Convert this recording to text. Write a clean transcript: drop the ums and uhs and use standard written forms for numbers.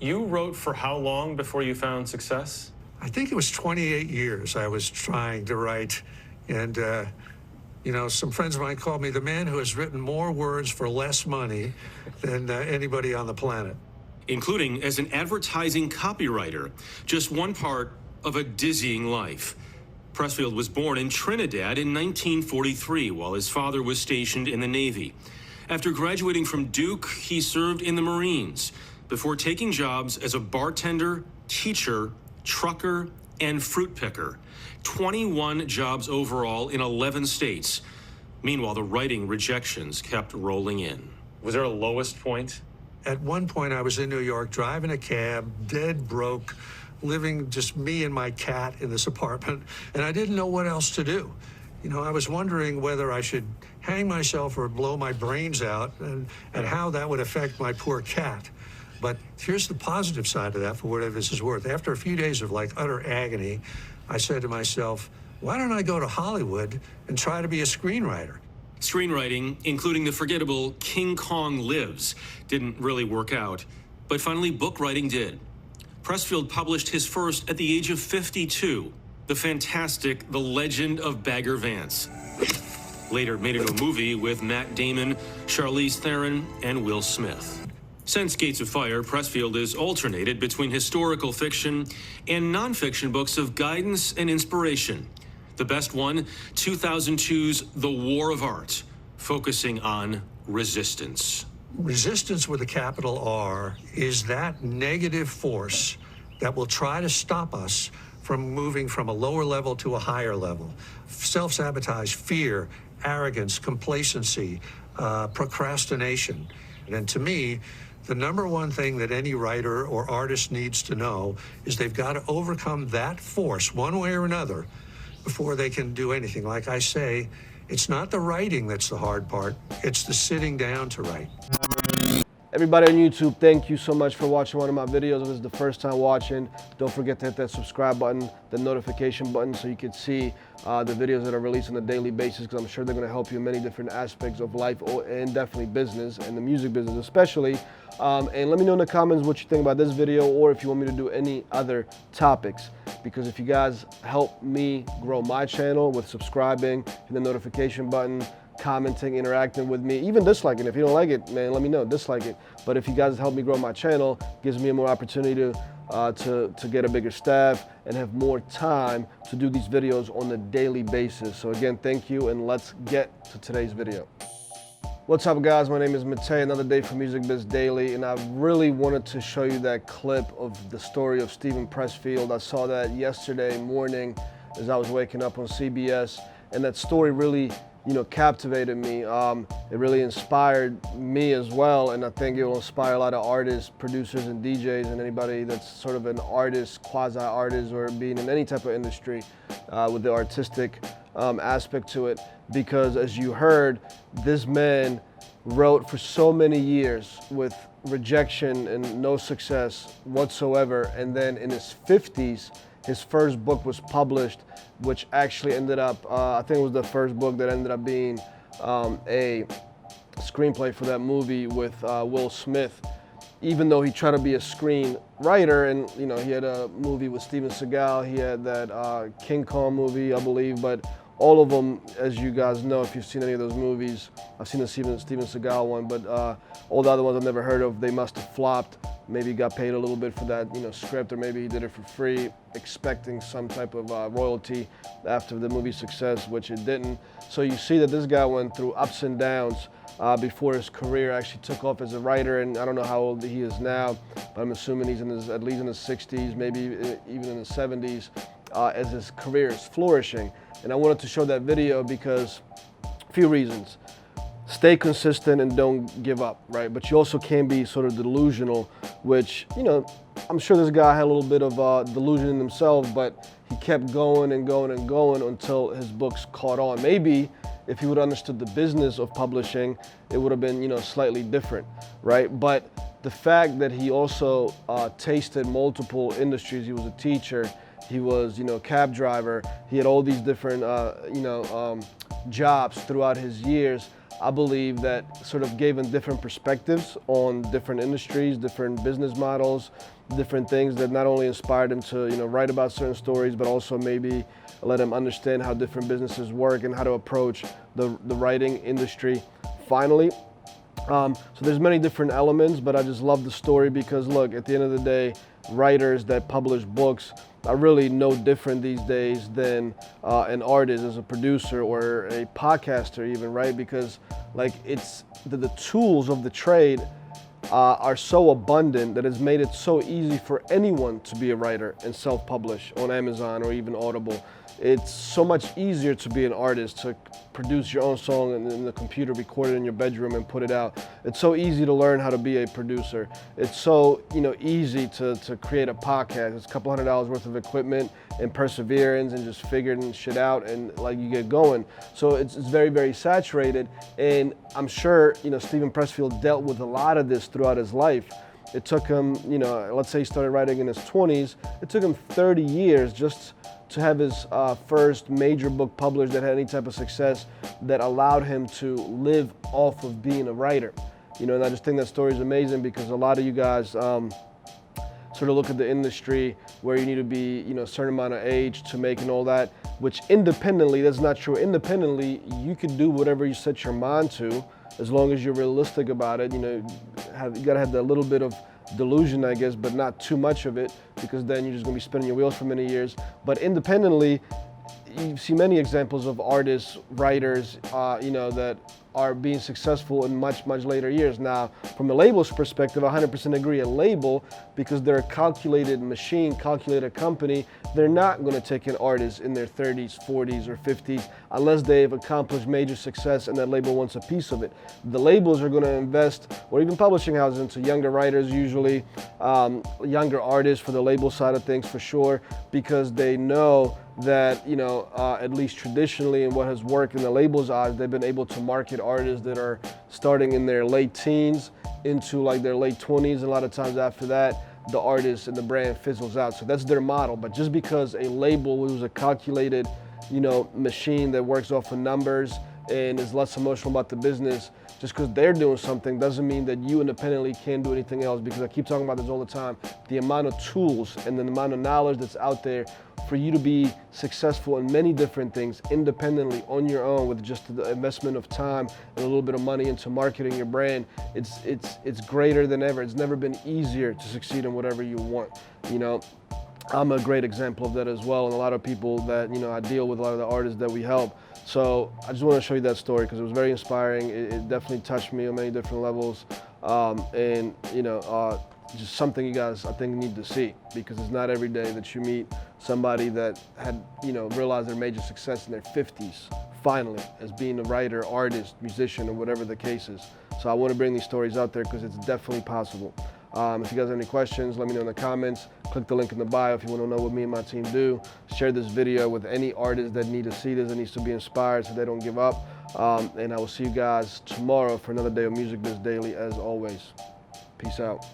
You wrote for how long before you found success? I think it was 28 years I was trying to write. And, you know, some friends of mine called me the man who has written more words for less money than anybody on the planet. Including as an advertising copywriter, just one part of a dizzying life. Pressfield was born in Trinidad in 1943 while his father was stationed in the Navy. After graduating from Duke, he served in the Marines before taking jobs as a bartender, teacher, trucker, and fruit picker. 21 jobs overall in 11 states. Meanwhile, the writing rejections kept rolling in. Was there a lowest point? At one point, I was in New York driving a cab, dead broke, living just me and my cat in this apartment, and I didn't know what else to do. You know, I was wondering whether I should hang myself or blow my brains out and how that would affect my poor cat. But here's the positive side of that, for whatever this is worth. After a few days of like utter agony, I said to myself, why don't I go to Hollywood and try to be a screenwriter? Screenwriting, including the forgettable King Kong Lives, didn't really work out, but finally book writing did. Pressfield published his first at the age of 52, the fantastic The Legend of Bagger Vance. Later made into a movie with Matt Damon, Charlize Theron, and Will Smith. Since Gates of Fire, Pressfield has alternated between historical fiction and nonfiction books of guidance and inspiration. The best one, 2002's The War of Art, focusing on resistance. Resistance with a capital R is that negative force that will try to stop us from moving from a lower level to a higher level. Self-sabotage, fear, arrogance, complacency, procrastination. And to me, the number one thing that any writer or artist needs to know is they've got to overcome that force one way or another before they can do anything. Like I say, it's not the writing that's the hard part, it's the sitting down to write. Everybody on YouTube, thank you so much for watching one of my videos. If this is the first time watching, don't forget to hit that subscribe button, the notification button, so you can see the videos that are released on a daily basis, because I'm sure they're going to help you in many different aspects of life and definitely business, and the music business especially. And let me know in the comments what you think about this video, or if you want me to do any other topics, because if you guys help me grow my channel with subscribing, hit the notification button, commenting, interacting with me, even disliking. If you don't like it, man, let me know, dislike it. But if you guys help me grow my channel, gives me more opportunity to get a bigger staff and have more time to do these videos on a daily basis. So again, thank you, and let's get to today's video. What's up, guys? My name is Matei, another day for Music Biz Daily, and I really wanted to show you that clip of the story of Steven Pressfield. I saw that yesterday morning as I was waking up on CBS, and that story really, captivated me. It really inspired me as well, and I think it will inspire a lot of artists, producers, and DJs, and anybody that's sort of an artist, quasi-artist, or being in any type of industry with the artistic aspect to it. Because as you heard, this man wrote for so many years with rejection and no success whatsoever, and then in his 50s, his first book was published, which actually ended up, I think it was the first book that ended up being a screenplay for that movie with Will Smith. Even though he tried to be a screenwriter, and he had a movie with Steven Seagal, he had that King Kong movie, I believe, but all of them, as you guys know, if you've seen any of those movies, I've seen the Steven Seagal one, but all the other ones I've never heard of, they must have flopped. Maybe he got paid a little bit for that script, or maybe he did it for free, expecting some type of royalty after the movie's success, which it didn't. So you see that this guy went through ups and downs before his career actually took off as a writer, and I don't know how old he is now, but I'm assuming he's at least in his 60s, maybe even in his 70s, as his career is flourishing. And I wanted to show that video because a few reasons. Stay consistent and don't give up, right? But you also can be sort of delusional, which, I'm sure this guy had a little bit of delusion in himself, but he kept going and going and going until his books caught on. Maybe if he would have understood the business of publishing, it would have been, slightly different, right? But the fact that he also tasted multiple industries, he was a teacher, he was, cab driver, he had all these different, jobs throughout his years, I believe that sort of gave them different perspectives on different industries, different business models, different things that not only inspired them to, write about certain stories, but also maybe let them understand how different businesses work and how to approach the writing industry. Finally, so there's many different elements, but I just love the story because look, at the end of the day, writers that publish books are really no different these days than an artist as a producer or a podcaster even, right? Because like it's the tools of the trade are so abundant that it's made it so easy for anyone to be a writer and self-publish on Amazon or even Audible. It's so much easier to be an artist, to produce your own song in the computer, record it in your bedroom and put it out. It's so easy to learn how to be a producer. It's so easy to create a podcast. It's a couple $100 worth of equipment and perseverance and just figuring shit out and like you get going. So it's very, very saturated. And I'm sure Steven Pressfield dealt with a lot of this throughout his life. It took him, let's say he started writing in his 20s. It took him 30 years just to have his first major book published that had any type of success that allowed him to live off of being a writer. And I just think that story is amazing because a lot of you guys sort of look at the industry where you need to be, a certain amount of age to make and all that, which independently, that's not true. Independently, you can do whatever you set your mind to as long as you're realistic about it. You gotta have that little bit of delusion, I guess, but not too much of it, because then you're just gonna be spinning your wheels for many years. But independently, you see many examples of artists, writers, that are being successful in much, much later years. Now, from a label's perspective, I 100% agree. A label, because they're a calculated machine, calculated company, they're not going to take an artist in their 30s, 40s, or 50s unless they've accomplished major success and that label wants a piece of it. The labels are going to invest, or even publishing houses, into younger writers usually, younger artists for the label side of things for sure, because they know that, at least traditionally and what has worked in the label's eyes, they've been able to market artists that are starting in their late teens into like their late 20s. And a lot of times after that, the artist and the brand fizzles out. So that's their model. But just because a label was a calculated, machine that works off of numbers and is less emotional about the business, just because they're doing something doesn't mean that you independently can't do anything else. Because I keep talking about this all the time, the amount of tools and the amount of knowledge that's out there for you to be successful in many different things independently on your own with just the investment of time and a little bit of money into marketing your brand. It's greater than ever. It's never been easier to succeed in whatever you want. I'm a great example of that as well, and a lot of people that I deal with, a lot of the artists that we help. So I just want to show you that story because it was very inspiring. It definitely touched me on many different levels, and just something you guys I think need to see, because it's not every day that you meet somebody that had realized their major success in their 50s finally as being a writer, artist, musician, or whatever the case is. So I want to bring these stories out there because it's definitely possible. If you guys have any questions, let me know in the comments. Click the link in the bio if you want to know what me and my team do. Share this video with any artist that need to see this and needs to be inspired so they don't give up. And I will see you guys tomorrow for another day of Music Biz Daily as always. Peace out.